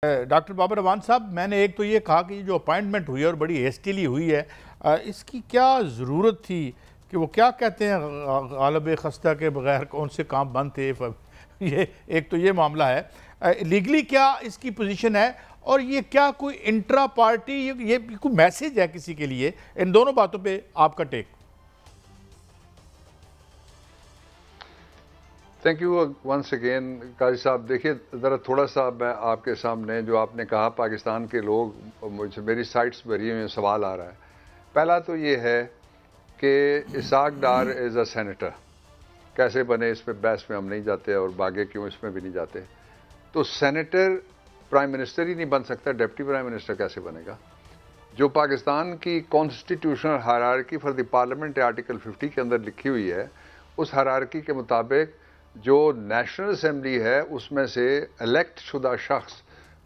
Doctor Babar امان صاحب، میں نے ایک تو یہ کہا کہ یہ جو اپائنٹمنٹ ہوئی ہے اور بڑی ہیسٹیلی ہوئی ہے، اس کی کیا ضرورت تھی؟ کہ وہ کیا کہتے ہیں غالب خستہ کے بغیر کون سے کام بند تھے؟ یہ ایک تو یہ معاملہ ہے، لیگلی کیا اس کی پوزیشن ہے، اور یہ کیا کوئی انٹرا پارٹی یہ کوئی میسیج ہے کسی کے لیے؟ ان دونوں باتوں پہ آپ کا ٹیک۔ تھینک یو ونس اگین قاضی صاحب۔ دیکھیے ذرا تھوڑا سا میں آپ کے سامنے جو آپ نے کہا پاکستان کے لوگ مجھے میری سائٹس بھری ہوئی سوال آ رہا ہے۔ پہلا تو یہ ہے کہ اسحاق ڈار از اے سینیٹر، کیسے بنے اس پہ بحث میں ہم نہیں جاتے، اور باغے کیوں اس میں بھی نہیں جاتے۔ تو سینیٹر پرائم منسٹر ہی نہیں بن سکتا، ڈپٹی پرائم منسٹر کیسے بنے گا؟ جو پاکستان کی constitutional hierarchy for the parliament article 50 کے اندر لکھی ہوئی ہے، اس ہائرارکی کے مطابق جو نیشنل اسمبلی ہے اس میں سے الیکٹ شدہ شخص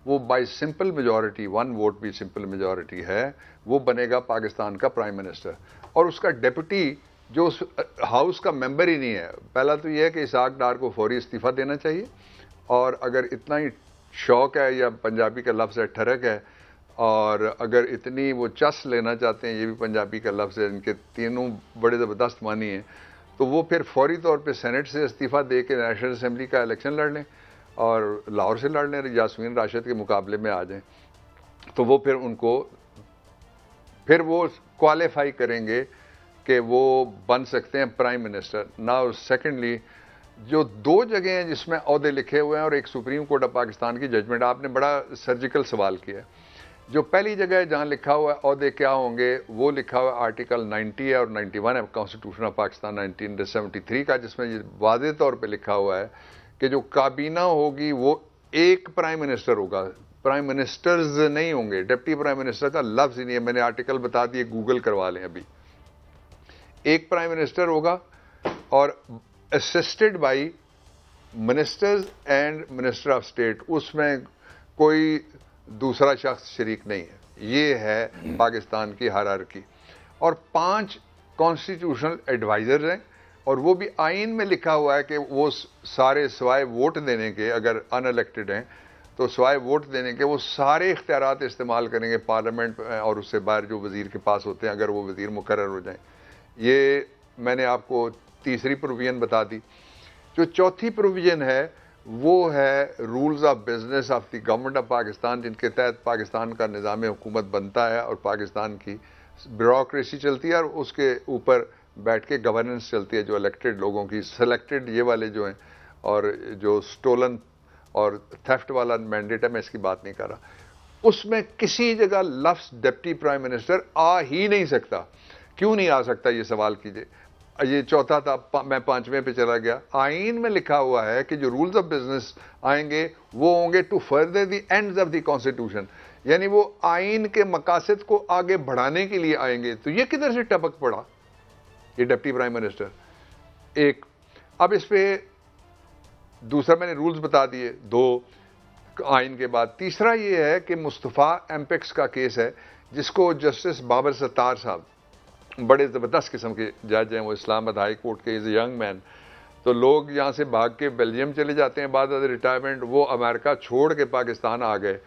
وہ بائی سمپل میجورٹی، 1 ووٹ بھی سمپل میجورٹی ہے، وہ بنے گا پاکستان کا پرائم منسٹر، اور اس کا ڈیپٹی جو اس ہاؤس کا ممبر ہی نہیں ہے۔ پہلا تو یہ ہے کہ اسحاق ڈار کو فوری استعفیٰ دینا چاہیے، اور اگر اتنا ہی شوق ہے، یا پنجابی کا لفظ ہے ٹھڑک ہے، اور اگر اتنی وہ چس لینا چاہتے ہیں، یہ بھی پنجابی کا لفظ ہے، ان کے تینوں بڑے زبردست معنی ہیں، تو وہ پھر فوری طور پہ سینٹ سے استعفیٰ دے کے نیشنل اسمبلی کا الیکشن لڑ لیں، اور لاہور سے لڑ لیں، یاسمین راشد کے مقابلے میں آ جائیں، تو وہ پھر ان کو پھر وہ کوالیفائی کریں گے کہ وہ بن سکتے ہیں پرائم منسٹر۔ ناؤ سیکنڈلی، جو 2 جگہیں ہیں جس میں عہدے لکھے ہوئے ہیں، اور ایک سپریم کورٹ آف پاکستان کی ججمنٹ، آپ نے بڑا سرجیکل سوال کیا ہے۔ جو پہلی جگہ ہے جہاں لکھا ہوا ہے عہدے کیا ہوں گے، وہ لکھا ہوا ہے آرٹیکل 90 ہے اور 91 ہے کانسٹیٹیوشن آف پاکستان 1973 کا، جس میں یہ واضح طور پہ لکھا ہوا ہے کہ جو کابینہ ہوگی وہ ایک پرائم منسٹر ہوگا، پرائم منسٹرز نہیں ہوں گے، ڈپٹی پرائم منسٹر کا لفظ ہی نہیں ہے، میں نے آرٹیکل بتا دیے، گوگل کروا لیں ابھی۔ ایک پرائم منسٹر ہوگا، اور assisted by ministers and minister of state, اس میں کوئی دوسرا شخص شریک نہیں ہے۔ یہ ہے پاکستان کی ہائرارکی، اور 5 کانسٹیٹیوشنل ایڈوائزرز ہیں، اور وہ بھی آئین میں لکھا ہوا ہے کہ وہ سارے سوائے ووٹ دینے کے، اگر ان الیکٹڈ ہیں تو سوائے ووٹ دینے کے وہ سارے اختیارات استعمال کریں گے پارلیمنٹ اور اس سے باہر جو وزیر کے پاس ہوتے ہیں، اگر وہ وزیر مقرر ہو جائیں۔ یہ میں نے آپ کو تیسری پروویژن بتا دی۔ جو چوتھی پروویژن ہے وہ ہے rules of business of the government of Pakistan, جن کے تحت پاکستان کا نظام حکومت بنتا ہے، اور پاکستان کی بیوروکریسی چلتی ہے، اور اس کے اوپر بیٹھ کے گورننس چلتی ہے، جو الیکٹڈ لوگوں کی، سلیکٹڈ یہ والے جو ہیں، اور جو سٹولن اور تھیفٹ والا مینڈیٹ ہے، میں اس کی بات نہیں کر رہا۔ اس میں کسی جگہ لفظ ڈپٹی پرائم منسٹر آ ہی نہیں سکتا۔ کیوں نہیں آ سکتا، یہ سوال کیجئے۔ یہ چوتھا تھا، میں 5ویں پہ چلا گیا۔ آئین میں لکھا ہوا ہے کہ جو رولز آف بزنس آئیں گے وہ ہوں گے to further the ends of the constitution, یعنی وہ آئین کے مقاصد کو آگے بڑھانے کے لیے آئیں گے۔ تو یہ کدھر سے ٹپک پڑا، یہ ڈپٹی پرائم منسٹر؟ ایک اب اس پہ دوسرا میں نے رولز بتا دیے 2 آئین کے بعد۔ تیسرا یہ ہے کہ مصطفیٰ ایمپیکس کا کیس ہے، جس کو جسٹس بابر ستار صاحب، بڑے زبردست قسم کے جج ہیں، وہ اسلام آباد ہائی کورٹ کے، از اے ینگ مین، تو لوگ یہاں سے بھاگ کے بیلجیم چلے جاتے ہیں بعد ریٹائرمنٹ، وہ امریکہ چھوڑ کے پاکستان آ گئے،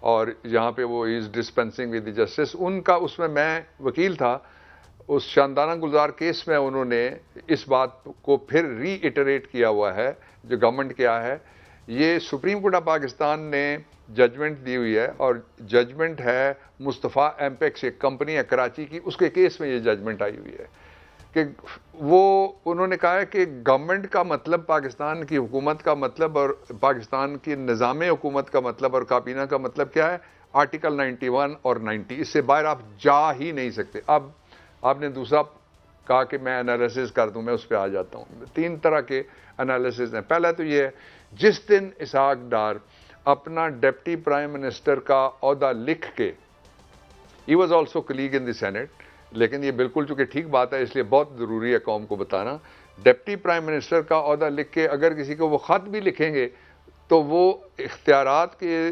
اور یہاں پہ وہ از ڈسپینسنگ ود دی جسٹس۔ ان کا اس میں وکیل تھا، اس شاندانہ گلزار کیس میں انہوں نے اس بات کو پھر ری ایٹریٹ کیا ہوا ہے، جو گورنمنٹ کیا ہے، یہ سپریم کورٹ آف پاکستان نے ججمنٹ دی ہوئی ہے، اور ججمنٹ ہے مصطفیٰ ایمپیکس، ایک کمپنی ہے کراچی کی، اس کے کیس میں یہ ججمنٹ آئی ہوئی ہے کہ وہ انہوں نے کہا ہے کہ گورنمنٹ کا مطلب، پاکستان کی حکومت کا مطلب، اور پاکستان کی نظام حکومت کا مطلب، اور کابینہ کا مطلب کیا ہے؟ آرٹیکل 91 اور 90، اس سے باہر آپ جا ہی نہیں سکتے۔ اب آپ نے دوسرا کہا کہ میں انالیسس کر دوں، میں اس پہ آ جاتا ہوں۔ 3 طرح کے انالیسس ہیں۔ پہلا تو یہ ہے، جس دن اسحاق ڈار اپنا ڈپٹی پرائم منسٹر کا عہدہ لکھ کے، he was also colleague in the senate, لیکن یہ بالکل چونکہ ٹھیک بات ہے، اس لیے بہت ضروری ہے قوم کو بتانا، ڈپٹی پرائم منسٹر کا عہدہ لکھ کے اگر کسی کو وہ خط بھی لکھیں گے تو وہ اختیارات کے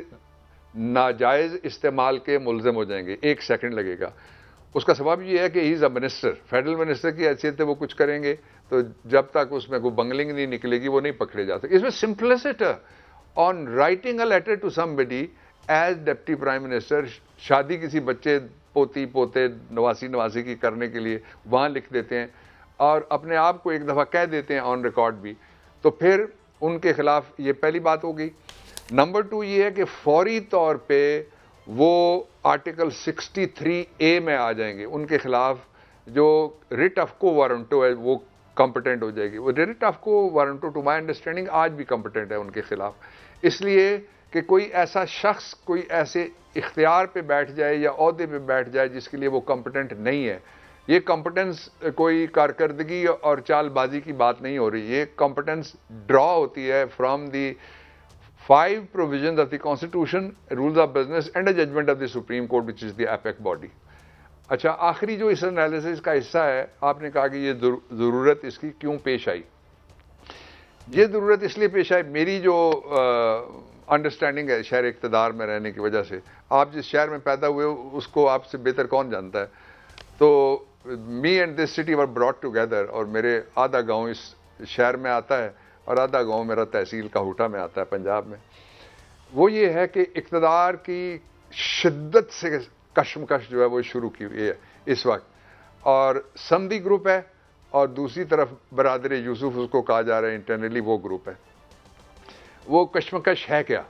ناجائز استعمال کے ملزم ہو جائیں گے، 1 سیکنڈ لگے گا۔ اس کا سبب یہ ہے کہ ہی از اے منسٹر، فیڈرل منسٹر کی حیثیت سے وہ کچھ کریں گے، تو جب تک اس میں کوئی بنگلنگ نہیں نکلے گی وہ نہیں پکڑے جا سکتے۔ اس میں simplest on writing a letter to somebody as deputy prime minister شادی کسی بچے پوتی پوتے نواسی کی کرنے کے لیے وہاں لکھ دیتے ہیں اور اپنے آپ کو ایک دفعہ کہہ دیتے ہیں آن ریکارڈ بھی، تو پھر ان کے خلاف یہ پہلی بات ہو گئی۔ نمبر 2 یہ ہے کہ فوری طور پہ وہ آرٹیکل 63A میں آ جائیں گے، ان کے خلاف جو ریٹ آف کو وارنٹو ہے وہ کمپٹنٹ ہو جائے گی۔ وہ ریٹ آف کو وارنٹو ٹو مائی انڈرسٹینڈنگ آج بھی کمپٹنٹ ہے ان کے خلاف، اس لیے کہ کوئی ایسا شخص کوئی ایسے اختیار پہ بیٹھ جائے یا عہدے پہ بیٹھ جائے جس کے لیے وہ کمپٹنٹ نہیں ہے۔ یہ کمپٹنس کوئی کارکردگی اور چال بازی کی بات نہیں ہو رہی، یہ کمپٹنس ڈرا ہوتی ہے from the 5 provisions of the Constitution, rules of business and a judgment of the Supreme Court which is the APEC body۔ اچھا، آخری جو اس انالیسس کا حصہ ہے، آپ نے کہا کہ یہ ضرورت اس کی کیوں پیش آئی۔ یہ ضرورت اس لیے پیش آئی، میری جو انڈرسٹینڈنگ ہے شہر اقتدار میں رہنے کی وجہ سے، آپ جس شہر میں پیدا ہوئے اس کو آپ سے بہتر کون جانتا ہے، تو me and this city were brought together, اور میرے آدھا گاؤں اس شہر میں آتا ہے اور آدھا گاؤں میرا تحصیل کاہوٹا میں آتا ہے پنجاب میں۔ وہ یہ ہے کہ اقتدار کی شدت سے کشمکش جو ہے وہ شروع کی ہوئی ہے اس وقت، اور سمدی گروپ ہے اور دوسری طرف برادر یوسف اس کو کہا جا رہا ہے انٹرنلی وہ گروپ ہے۔ وہ کشمکش ہے کیا؟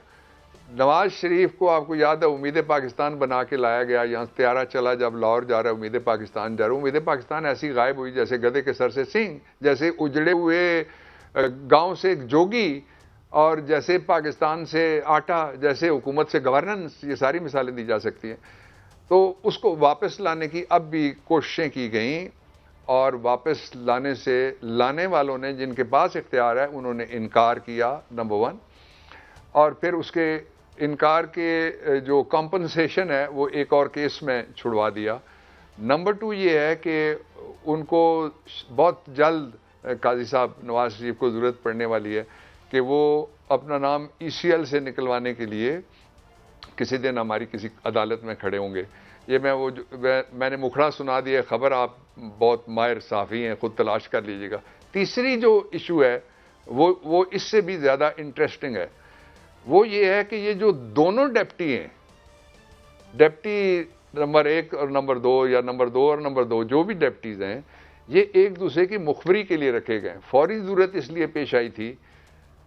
نواز شریف کو آپ کو یاد ہے امید پاکستان بنا کے لایا گیا، یہاں طیارہ چلا جب لاہور جا رہا ہے امید پاکستان جا رہا ہے، امید پاکستان ایسی غائب ہوئی جیسے گدھے کے سر سے سینگ، جیسے اجڑے ہوئے گاؤں سے ایک جوگی، اور جیسے پاکستان سے آٹا، جیسے حکومت سے گورننس، یہ ساری مثالیں دی جا سکتی ہیں۔ تو اس کو واپس لانے کی اب بھی کوششیں کی گئیں، اور واپس لانے والوں نے جن کے پاس اختیار ہے انہوں نے انکار کیا، نمبر 1، اور پھر اس کے انکار کے جو کمپنسیشن ہے وہ ایک اور کیس میں چھڑوا دیا۔ نمبر 2 یہ ہے کہ ان کو بہت جلد قاضی صاحب نواز شریف کو ضرورت پڑنے والی ہے کہ وہ اپنا نام ECL سے نکلوانے کے لیے کسی دن ہماری کسی عدالت میں کھڑے ہوں گے۔ یہ میں نے مکھڑا سنا دیا خبر، آپ بہت ماہر صحافی ہیں، خود تلاش کر لیجئے گا۔ تیسری جو ایشو ہے وہ اس سے بھی زیادہ انٹرسٹنگ ہے، وہ یہ ہے کہ یہ جو دونوں ڈپٹی ہیں، ڈپٹی نمبر 1 اور نمبر 2، یا نمبر 2 اور نمبر 2، جو بھی ڈپٹیز ہیں، یہ ایک دوسرے کی مخبری کے لیے رکھے گئے۔ فوری ضرورت اس لیے پیش آئی تھی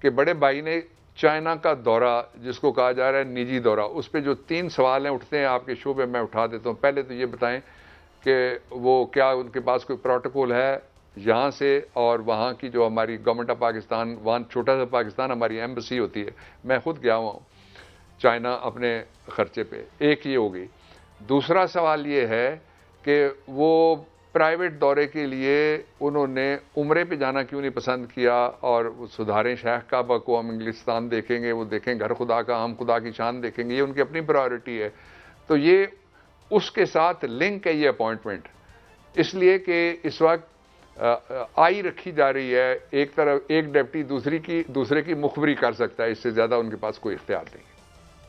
کہ بڑے بھائی نے چائنا کا دورہ، جس کو کہا جا رہا ہے نجی دورہ، اس پہ جو 3 سوال ہیں اٹھتے ہیں آپ کے شعبے میں اٹھا دیتا ہوں۔ پہلے تو یہ بتائیں کہ وہ کیا ان کے پاس کوئی پروٹوکول ہے یہاں سے اور وہاں کی جو ہماری گورنمنٹ آف پاکستان، وہاں چھوٹا سا پاکستان ہماری ایمبیسی ہوتی ہے، میں خود گیا ہوا ہوں چائنا اپنے خرچے پہ، ایک یہ ہوگی۔ دوسرا سوال یہ ہے کہ وہ پرائیویٹ دورے کے لیے انہوں نے عمرے پہ جانا کیوں نہیں پسند کیا، اور سدھاریں شیخ کعبہ کو، ہم انگلستان دیکھیں گے، وہ دیکھیں گھر خدا کا، ہم خدا کی شان دیکھیں گے، یہ ان کی اپنی پرائیورٹی ہے۔ تو یہ اس کے ساتھ لنک ہے یہ اپوائنٹمنٹ، اس لیے کہ اس وقت آئی رکھی جا رہی ہے، ایک طرف ایک ڈپٹی دوسرے کی مخبری کر سکتا ہے، اس سے زیادہ ان کے پاس کوئی اختیار نہیں۔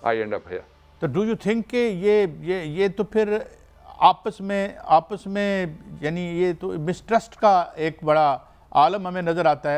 آئی اینڈ اپ ہے۔ تو ڈو یو تھنک کہ یہ تو پھر آپس میں یعنی یہ تو مسٹرسٹ کا ایک بڑا عالم ہمیں نظر آتا ہے۔